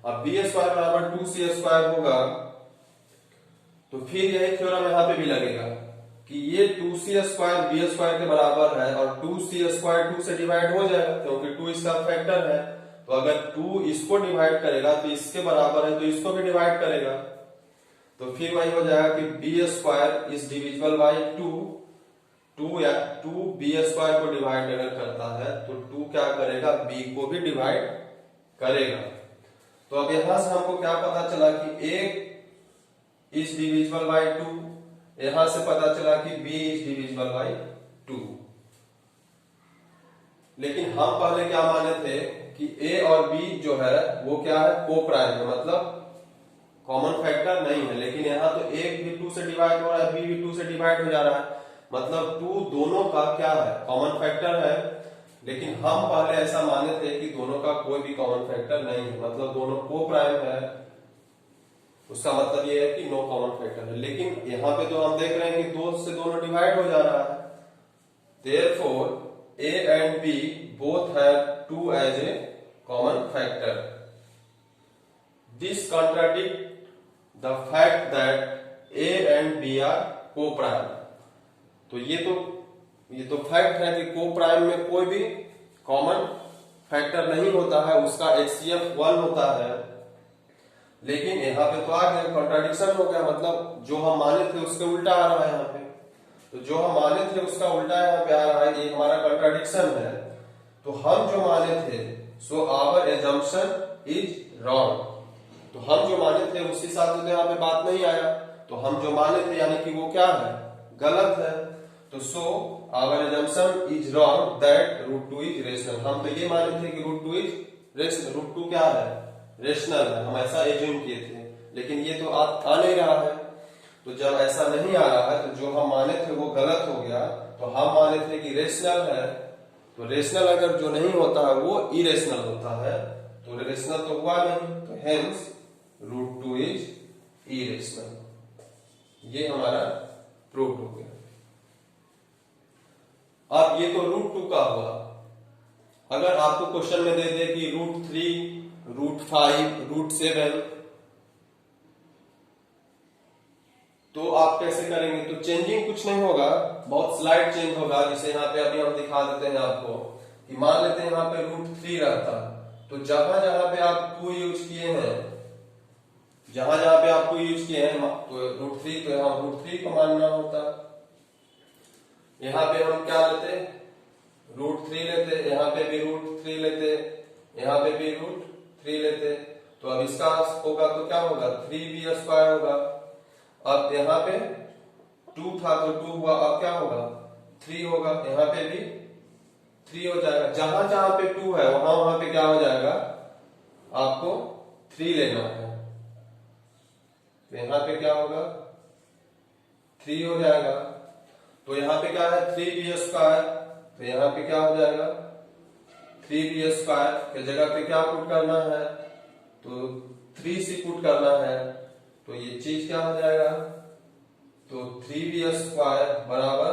अब b² बराबर 2c² होगा तो फिर यही थ्योरम यहाँ पे भी लगेगा कि ये 2c² b² के बराबर है और 2c² 2 से डिवाइड हो जाएगा क्योंकि 2 इसका फैक्टर है। तो अगर 2 इसको डिवाइड करेगा तो इसके बराबर है तो इसको भी डिवाइड करेगा, तो फिर वही हो जाएगा कि b² इज डिविजिबल बाई 2 या 2b² को डिवाइड अगर करता है तो 2 क्या करेगा, b को भी डिवाइड करेगा। तो अब यहां से हमको क्या पता चला कि a इज डिविजिबल बाई 2, यहां से पता चला कि b इज डिविजिबल बाई 2। लेकिन हम पहले क्या माने थे कि a और b जो है वो क्या है, को प्राइम है, मतलब कॉमन फैक्टर नहीं है। लेकिन यहाँ तो a भी 2 से डिवाइड हो रहा है, b भी 2 से डिवाइड हो जा रहा है, मतलब 2 दोनों का क्या है, कॉमन फैक्टर है। लेकिन हम पहले ऐसा माने थे कि दोनों का कोई भी कॉमन फैक्टर नहीं है, मतलब दोनों को प्राइम है, उसका मतलब ये है कि नो कॉमन फैक्टर है। लेकिन यहाँ पे तो हम देख रहे हैं कि 2 से दोनों डिवाइड हो जा रहा है, therefore a and b both have 2 as a common factor. This contradicts the fact that a and b are co-prime. तो ये तो फैक्ट है कि को प्राइम में कोई भी कॉमन फैक्टर नहीं होता है, उसका HCF 1 होता है। लेकिन यहाँ पे तो आ गया, कॉन्ट्राडिक्शन हो गया, मतलब जो हम माने थे उसके उल्टा आ रहा है यहाँ पे, तो जो हम माने थे उसका उल्टा यहाँ पे आ रहा है, ये हमारा कॉन्ट्राडिक्शन है। तो हम जो माने थे so our assumption is wrong, तो हम जो माने थे उस हिसाब से तो यहाँ पे बात नहीं आया, तो हम जो माने थे यानी कि वो क्या है, गलत है। तो so our assumption is wrong that √2 is rational. हम तो ये माने थे कि √2 इज रेशनल, √2 क्या है, रेशनल है, हम ऐसा एज्यूम किए थे। लेकिन ये तो आ नहीं रहा है, तो जब ऐसा नहीं आ रहा है तो जो हम माने थे वो गलत हो गया। तो हम माने थे कि रेशनल है, तो रेशनल अगर जो नहीं होता है वो इरेशनल होता है, तो रेशनल तो हुआ नहीं, तो हेंस √2 इज इरेशनल। ये हमारा प्रूफ हो गया। अब ये तो √2 का हुआ। अगर आपको क्वेश्चन में दे दे कि √3, √5, √7, तो आप कैसे करेंगे, तो चेंजिंग कुछ नहीं होगा, बहुत स्लाइड चेंज होगा। जिसे यहाँ पे अभी हम दिखा देते हैं आपको कि मान लेते हैं यहाँ पे √3 रहता, तो जहां जहां पे आप 2 यूज किए हैं, जहां जहां पे आप 2 यूज किए हैं तो √3, तो यहाँ √3 को मानना होता। यहाँ पे हम क्या लेते, √3 लेते, यहाँ पे भी √3 लेते, यहाँ पे भी √3 लेते। तो अब इसका होगा तो क्या होगा, 3b² होगा। अब यहाँ पे 2 था तो 2 हुआ, अब क्या होगा 3 होगा, यहाँ पे भी 3 हो जाएगा। जहां जहां पे 2 है वहां वहां पे क्या हो जाएगा, आपको 3 लेना है, तो यहाँ पे क्या होगा 3 हो जाएगा। तो यहाँ पे क्या है 3b², तो यहाँ पे क्या हो जाएगा 3b² के जगह पे क्या पुट करना है, तो 3c पुट करना है, तो ये चीज क्या हो जाएगा, तो 3b² बराबर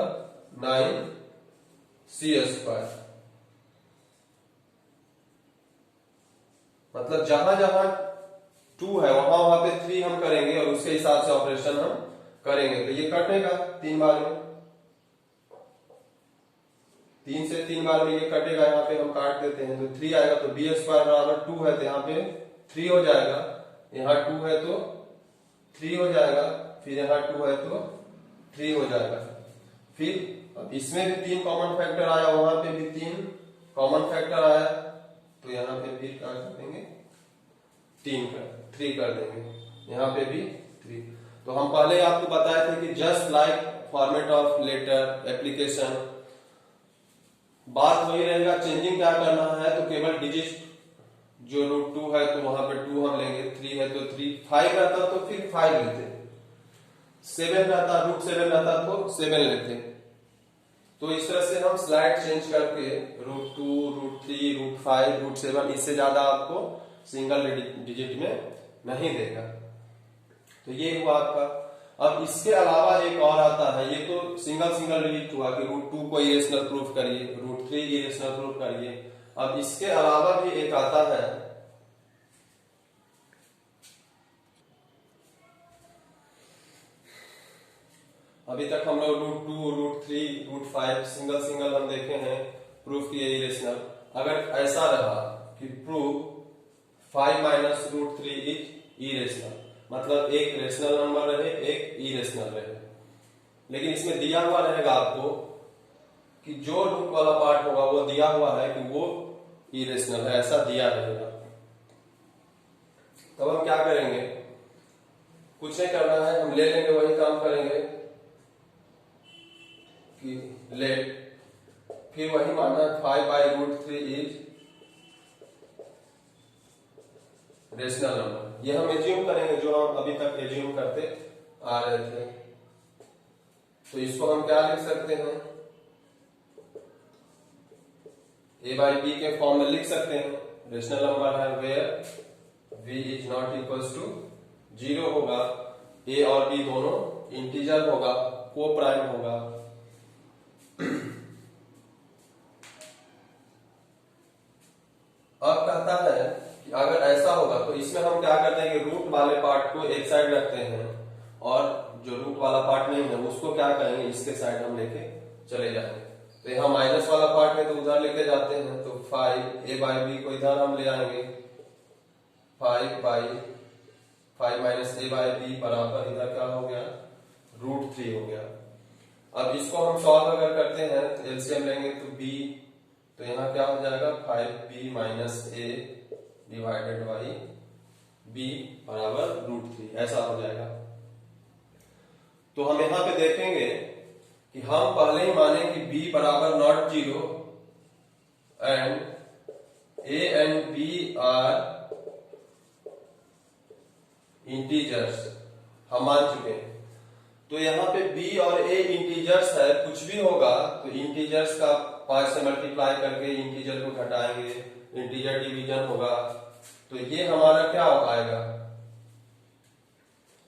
9c²। मतलब जहां जहां 2 है वहां पे 3 हम करेंगे और उसके हिसाब से ऑपरेशन हम करेंगे। तो ये कटेगा 3 बार में, 3 से 3 बार में ये कटेगा, यहाँ पे हम काट देते हैं तो 3 आएगा। तो b² बराबर 2 है तो यहाँ पे 3 हो जाएगा, यहाँ 2 है तो 3 हो जाएगा, फिर यहाँ 2 है तो 3 हो जाएगा। फिर अब इसमें भी 3 कॉमन फैक्टर आया, वहां पे भी 3 कॉमन फैक्टर आया, तो यहाँ पे फिर क्या कर देंगे 3 कर देंगे, यहाँ पे भी 3। तो हम पहले आपको बताए थे कि just like format of letter application, बात वही रहेगा, चेंजिंग क्या करना है, तो केवल डिजिट जो √2 है तो वहां पे 2 हम लेंगे, 3 है तो 3, 5 रहता तो फिर 5 लेते, 7 रहता √7 रहता तो 7 लेते। तो इस तरह से हम स्लाइड चेंज करके √2, √3, √5, √7, इससे ज्यादा आपको सिंगल डिजिट में नहीं देगा। तो ये हुआ आपका। अब इसके अलावा एक और आता है, ये तो सिंगल डिजिट हुआ कि √2 को इरेशनल प्रूफ करिए, √3 इरेशनल प्रूफ करिए। अब इसके अलावा भी एक आता है, अभी तक हम लोग √2, √3, √5 सिंगल हम देखे हैं प्रूफ किए इरेशनल। अगर ऐसा रहा कि प्रूफ 5 माइनस √3 इज इरेशनल, मतलब एक रेशनल नंबर रहे एक इरेशनल रहे, लेकिन इसमें दिया हुआ रहेगा आपको कि जो रूट वाला पार्ट होगा वो दिया हुआ है कि वो इरेशनल है, ऐसा दिया रहेगा। तब हम क्या करेंगे, कुछ नहीं करना है, हम ले लेंगे, वही काम करेंगे कि लेट, फिर वही मानना 5/√3 इज रेशनल नंबर। ये हम एज्यूम करेंगे जो हम अभी तक एज्यूम करते आ रहे थे। तो इसको हम क्या लिख सकते हैं, a/b के फॉर्म में लिख सकते हैं, रेशनल नंबर है where v is not equals to 0 होगा, a और b दोनों इंटीजर होगा, को प्राइम होगा। अब कहता है कि अगर ऐसा होगा तो इसमें हम क्या करते हैं कि रूट वाले पार्ट को एक साइड रखते हैं और जो रूट वाला पार्ट नहीं है उसको क्या करेंगे इसके साइड हम लेके चले जाएंगे। तो यहाँ माइनस वाला पार्ट है तो उधर लेके जाते हैं, तो 5a/b को इधर हम ले आएंगे, 5 माइनस a/b बराबर इधर क्या हो गया √3 हो गया। अब इसको हम सॉल्व अगर करते हैं तो एलसीएम लेंगे तो b, तो यहाँ क्या हो जाएगा 5b minus a divided by b बराबर √3, ऐसा हो जाएगा। तो हम यहाँ पे देखेंगे कि हम पहले ही माने कि b बराबर not 0 and a and b are integers, हम मान चुके हैं। तो यहाँ पे b और a इंटीजर्स है, कुछ भी होगा तो इंटीजर्स का 5 से मल्टीप्लाई करके इंटीजर को घटाएंगे, इंटीजर डिवीजन होगा, तो ये हमारा क्या आएगा,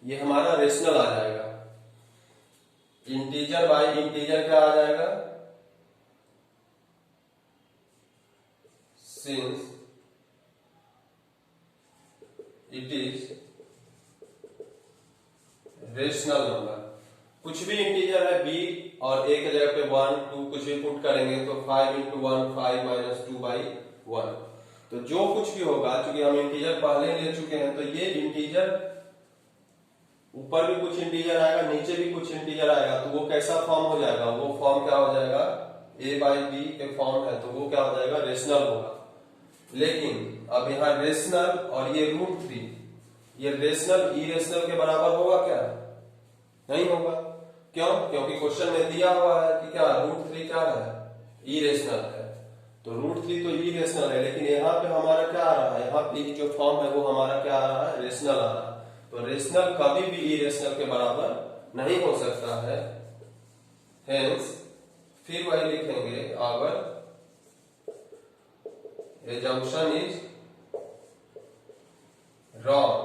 ये हमारा रेशनल आ जाएगा। इंटीजर बाय इंटीजर क्या आ जाएगा, since it is rational number. कुछ भी इंटीजर है b और a के जगह पे 1, 2 कुछ भी पुट करेंगे तो 5 into 1 5 minus 2/1, तो जो कुछ भी होगा, क्योंकि हम इंटीजर पहले ले चुके हैं, तो ये इंटीजर ऊपर भी कुछ इंटीजर आएगा, नीचे भी कुछ इंटीजर आएगा, तो वो कैसा फॉर्म हो जाएगा, वो फॉर्म क्या हो जाएगा a/b के फॉर्म है, तो वो क्या हो जाएगा रेशनल होगा। लेकिन अब यहाँ रेशनल और ये √3, ये रेशनल इरेशनल के बराबर होगा क्या, नहीं होगा। क्यों, क्योंकि क्वेश्चन में दिया हुआ है कि क्या √3 क्या है इरेशनल है, तो √3 तो इरेशनल है, लेकिन यहाँ पे हमारा क्या आ रहा है, यहाँ पे जो फॉर्म है वो हमारा क्या आ रहा है रेशनल आ रहा है। तो रेशनल कभी भी इरेशनल के बराबर नहीं हो सकता है, हेंस फिर वही लिखेंगे, our assumption is wrong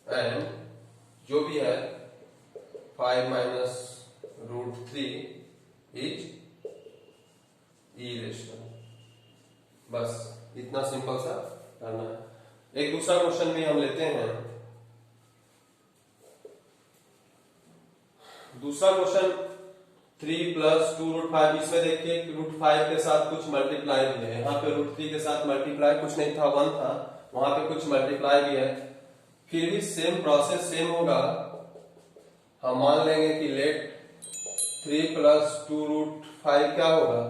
and जो भी है 5 माइनस रूट 3 इज इरेशनल। बस इतना सिंपल सा करना है। एक दूसरा क्वेश्चन भी हम लेते हैं। दूसरा क्वेश्चन 3 प्लस 2 रूट 5, इसमें देखिए रूट 5 के साथ कुछ मल्टीप्लाई भी है। यहाँ पे रूट 3 के साथ मल्टीप्लाई कुछ नहीं था, 1 था, वहां पे कुछ मल्टीप्लाई भी है। फिर भी सेम प्रोसेस सेम होगा। हम मान लेंगे कि लेट 3 प्लस 2 रूट 5 क्या होगा,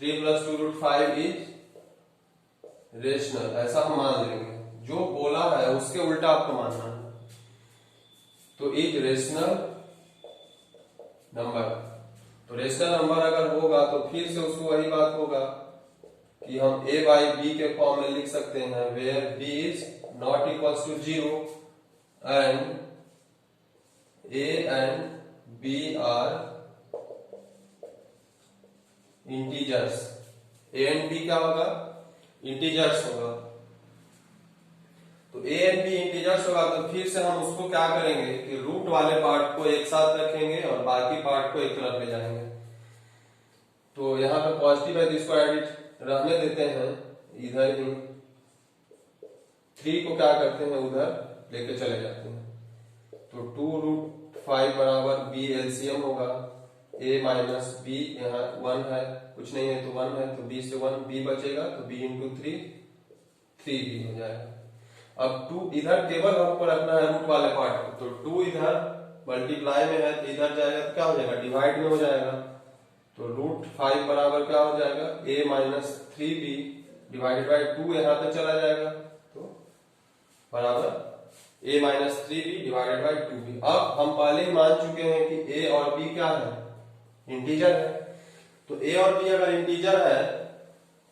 3 प्लस 2 रूट 5 इज रेशनल, ऐसा हम मान लेंगे। जो बोला है उसके उल्टा आपको मानना है। तो इज रेशनल नंबर। तो रेशनल नंबर अगर होगा तो फिर से उसको वही बात होगा कि हम a बाई बी के फॉर्म में लिख सकते हैं, where b is not equals to 0 and a and b are integers. a and b क्या होगा, इंटीजर्स होगा। तो a एंड b इंटीजर्स होगा तो फिर से हम उसको क्या करेंगे कि रूट वाले पार्ट को एक साथ रखेंगे और बाकी पार्ट को एक तरफ ले जाएंगे। तो यहाँ पे पॉजिटिव है तो इसको एडिट रहने देते हैं, इधर ही 3 को क्या करते हैं उधर लेके चले जाते हैं। तो 2 रूट 5 बराबर b एलसीएम होगा, a माइनस b, यहाँ 1 है, कुछ नहीं है तो 1 है, तो b से 1 b बचेगा, तो b इंटू 3 b हो जाएगा। अब 2 इधर केवल हमको रखना है रूट वाले पार्ट को, तो 2 इधर मल्टीप्लाई में है तो इधर जाएगा तो क्या हो जाएगा, डिवाइड में हो जाएगा। तो रूट 5 बराबर क्या हो जाएगा, a minus 3b divided by 2 यहाँ पे चला जाएगा, तो बराबर a minus 3b divided by 2b। अब हम पहले ही मान चुके हैं कि a और b क्या है, इंटीजर है। तो a और b अगर इंटीजर है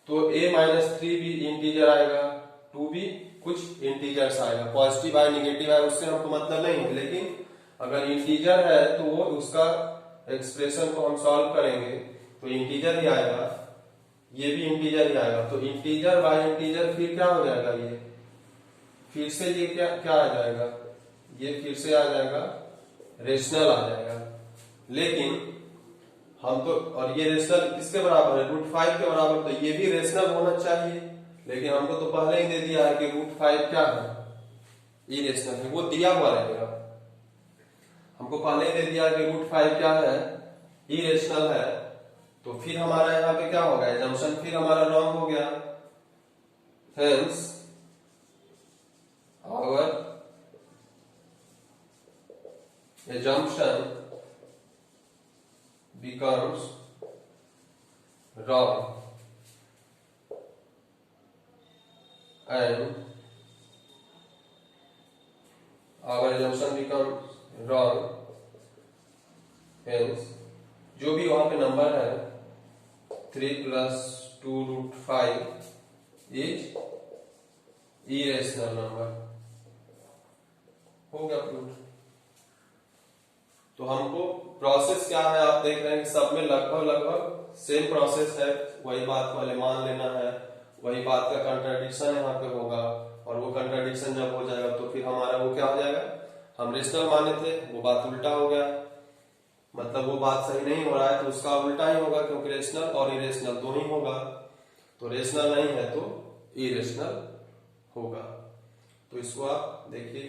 तो a माइनस 3b इंटीजर आएगा, 2b कुछ इंटीजर्स आएगा। पॉजिटिव आए नेगेटिव आए उससे हमको मतलब नहीं है, लेकिन अगर इंटीजर है तो वो उसका एक्सप्रेशन को हम सॉल्व करेंगे तो इंटीजर ही आएगा, ये भी इंटीजर ही आएगा। तो इंटीजर बाय इंटीजर फिर क्या हो जाएगा, ये फिर से ये क्या आ जाएगा, ये फिर से आ जाएगा रेशनल आ जाएगा। लेकिन हम तो, और ये रेशनल किसके बराबर है, रूट 5 के बराबर, तो ये भी रेशनल होना चाहिए। लेकिन हमको तो पहले ही दे दिया है कि रूट 5 क्या है, इरेशनल है, वो दिया हुआ रहेगा। हमको पहले ही दे दिया कि रूट 5 क्या है, इरेशनल है। तो फिर हमारा यहाँ पे क्या होगा, एजम्पशन फिर हमारा रॉन्ग हो गया। Hence our assumption becomes wrong and our assumption becomes wrong, hence जो भी वहां पे नंबर है 3 plus 2 root 5 is irrational number, हो गया प्रूफ। तो हमको प्रोसेस क्या है, आप देख रहे हैं कि सब में लगभग सेम प्रोसेस है। वही बात पहले मान लेना है, वही बात का कंट्राडिक्शन यहाँ पे होगा, और वो कंट्राडिक्शन जब हो जाएगा तो फिर हमारा वो क्या हो जाएगा, हम रेशनल माने थे वो बात उल्टा हो गया, मतलब वो बात सही नहीं हो रहा है तो उसका उल्टा ही होगा, क्योंकि रेशनल और इरेशनल दो ही होगा। तो रेशनल नहीं है तो इरेशनल होगा। तो इसको आप देखिए